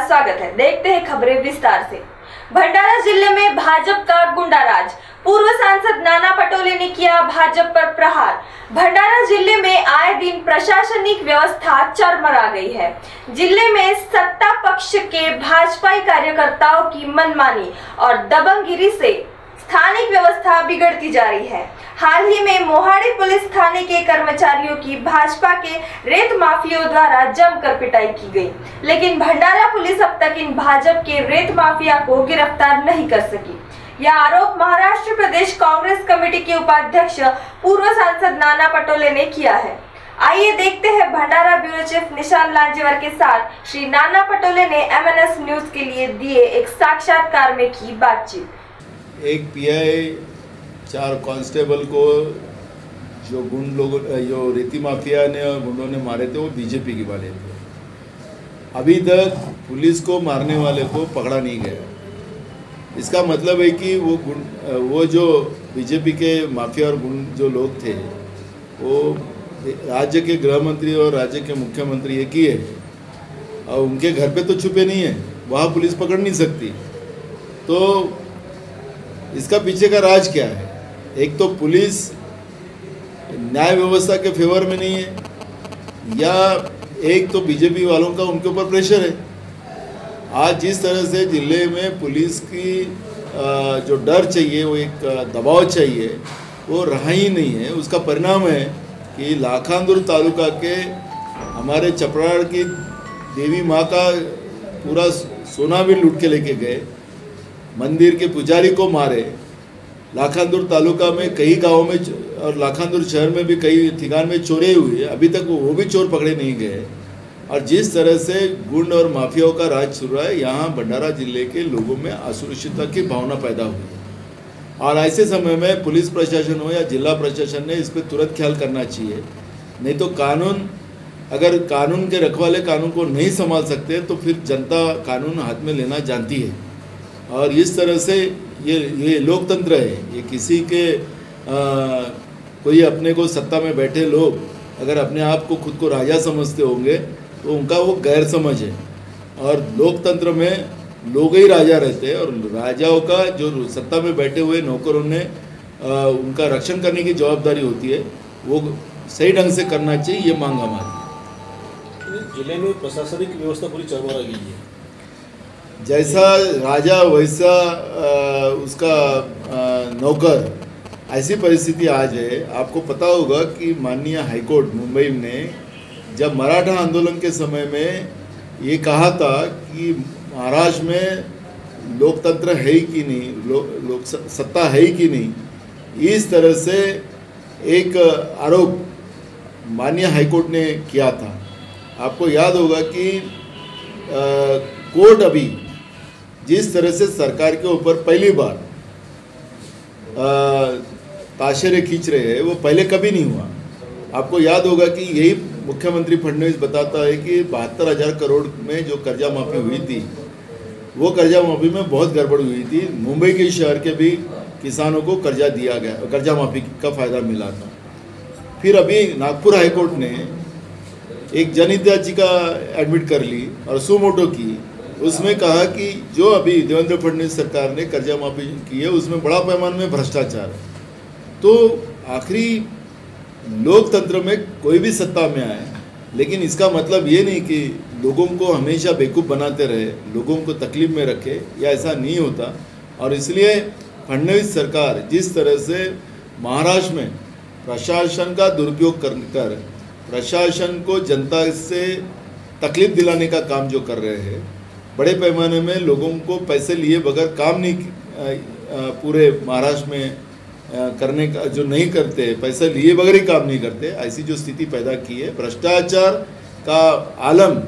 स्वागत है। देखते हैं खबरें विस्तार से। भंडारा जिले में भाजपा का गुंडाराज, पूर्व सांसद नाना पटोले ने किया भाजपा पर प्रहार। भंडारा जिले में आए दिन प्रशासनिक व्यवस्था चरमरा गई है। जिले में सत्ता पक्ष के भाजपाई कार्यकर्ताओं की मनमानी और दबंगगिरी से स्थानिक व्यवस्था बिगड़ती जा रही है। हाल ही में मोहाड़ी पुलिस थाने के कर्मचारियों की भाजपा के रेत माफियाओं द्वारा जमकर पिटाई की गई, लेकिन भंडारा पुलिस अब तक इन भाजपा के रेत माफिया को गिरफ्तार नहीं कर सकी। यह आरोप महाराष्ट्र प्रदेश कांग्रेस कमेटी के उपाध्यक्ष पूर्व सांसद नाना पटोले ने किया है। आइए देखते हैं भंडारा ब्यूरो चीफ निशान लांजेवर के साथ श्री नाना पटोले ने MNS न्यूज के लिए दिए एक साक्षात्कार में की बातचीत। एक PI 4 कांस्टेबल को जो गुंड लोग जो रेती माफिया ने और गुंडों ने मारे थे वो बीजेपी के वाले थे। अभी तक पुलिस को मारने वाले को पकड़ा नहीं गया। इसका मतलब है कि वो जो बीजेपी के माफिया और गुंड जो लोग थे वो राज्य के गृह मंत्री और राज्य के मुख्यमंत्री एक ही है और उनके घर पे तो छुपे नहीं है, वहाँ पुलिस पकड़ नहीं सकती। तो इसका पीछे का राज क्या है? एक तो पुलिस न्याय व्यवस्था के फेवर में नहीं है, या एक तो बीजेपी वालों का उनके ऊपर प्रेशर है। आज जिस तरह से जिले में पुलिस की जो डर चाहिए, वो एक दबाव चाहिए, वो रहा ही नहीं है। उसका परिणाम है कि लाखांदुर तालुका के हमारे चपराड़ की देवी माँ का पूरा सोना भी लूट के लेके गए, मंदिर के पुजारी को मारे। लाखांदुर तालुका में कई गांवों में और लाखांदुर शहर में भी कई ठिकान में चोरी हुई है, अभी तक वो भी चोर पकड़े नहीं गए। और जिस तरह से गुंड और माफियाओं का राज शुरू है, यहाँ भंडारा जिले के लोगों में असुरक्षितता की भावना पैदा हुई। और ऐसे समय में पुलिस प्रशासन हो या जिला प्रशासन ने इस पर तुरंत ख्याल करना चाहिए। नहीं तो कानून, अगर कानून के रखवाले कानून को नहीं संभाल सकते तो फिर जनता कानून हाथ में लेना जानती है। और इस तरह से ये लोकतंत्र है। ये किसी के कोई अपने को सत्ता में बैठे लोग अगर अपने आप को खुद को राजा समझते होंगे तो उनका वो गैर समझ है। और लोकतंत्र में लोग ही राजा रहते हैं और राजाओं का जो सत्ता में बैठे हुए नौकरों ने उनका रक्षण करने की जवाबदारी होती है, वो सही ढंग से करना चाहिए। ये मांग हमारी। जिले में प्रशासनिक व्यवस्था पूरी चरमरा गई है। जैसा राजा वैसा उसका नौकर, ऐसी परिस्थिति आज है। आपको पता होगा कि माननीय हाईकोर्ट मुंबई ने जब मराठा आंदोलन के समय में ये कहा था कि महाराष्ट्र में लोकतंत्र है ही कि नहीं, सत्ता है ही कि नहीं, इस तरह से एक आरोप माननीय हाईकोर्ट ने किया था। आपको याद होगा कि कोर्ट अभी जिस तरह से सरकार के ऊपर पहली बार ताशेरे खींच रहे हैं, वो पहले कभी नहीं हुआ। आपको याद होगा कि यही मुख्यमंत्री फडणवीस बताता है कि 72,000 करोड़ में जो कर्जा माफी हुई थी, वो कर्जा माफी में बहुत गड़बड़ हुई थी। मुंबई के शहर के भी किसानों को कर्जा दिया गया, कर्जा माफी का फ़ायदा मिला था। फिर अभी नागपुर हाईकोर्ट ने एक जनहित याचिका एडमिट कर ली और सुमोटो की। उसमें कहा कि जो अभी देवेंद्र फडणवीस सरकार ने कर्जा माफी की है उसमें बड़ा पैमाने में भ्रष्टाचार है। तो आखिरी लोकतंत्र में कोई भी सत्ता में आए, लेकिन इसका मतलब ये नहीं कि लोगों को हमेशा बेवकूफ़ बनाते रहे, लोगों को तकलीफ में रखे, या ऐसा नहीं होता। और इसलिए फडणवीस सरकार जिस तरह से महाराष्ट्र में प्रशासन का दुरुपयोग कर प्रशासन को जनता से तकलीफ दिलाने का काम जो कर रहे हैं, बड़े पैमाने में लोगों को पैसे लिए बगैर काम नहीं पूरे महाराष्ट्र में करने का, जो नहीं करते, पैसे लिए बगैर ही काम नहीं करते, ऐसी जो स्थिति पैदा की है। भ्रष्टाचार का आलम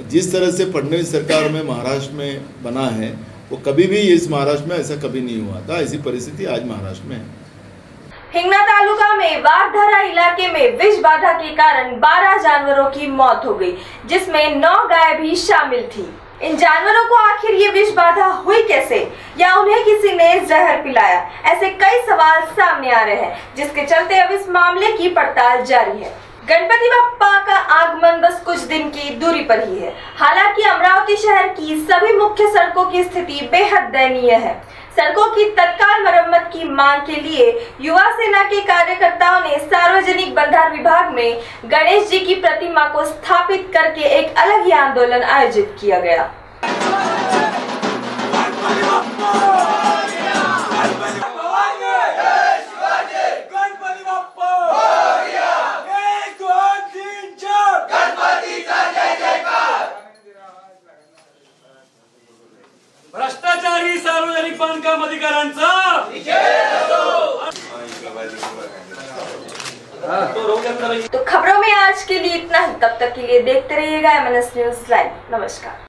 जिस तरह से फडणवीस सरकार में महाराष्ट्र में बना है, वो कभी भी इस महाराष्ट्र में ऐसा कभी नहीं हुआ था। ऐसी परिस्थिति आज महाराष्ट्र में है। हिंगना तालुका में वाघधारा इलाके में विष बाधा के कारण 12 जानवरों की मौत हो गई, जिसमें 9 गाय भी शामिल थी। इन जानवरों को आखिर ये विष बाधा हुई कैसे, या उन्हें किसी ने जहर पिलाया? ऐसे कई सवाल सामने आ रहे हैं, जिसके चलते अब इस मामले की पड़ताल जारी है। गणपति बप्पा का आगमन बस कुछ दिन की दूरी पर ही है। हालांकि अमरावती शहर की सभी मुख्य सड़कों की स्थिति बेहद दयनीय है। सड़कों की तत्काल मरम्मत की मांग के लिए युवा सेना के कार्यकर्ताओं ने सार्वजनिक बंधार विभाग में गणेश जी की प्रतिमा को स्थापित करके एक अलग ही आंदोलन आयोजित किया गया। भ्रष्टाचारी सार्वजनिक बांधकाम अधिकाऱ्यांचा तो खबरों में आज के लिए इतना ही। तब तक के लिए देखते रहिएगा MNS न्यूज़ लाइव। नमस्कार।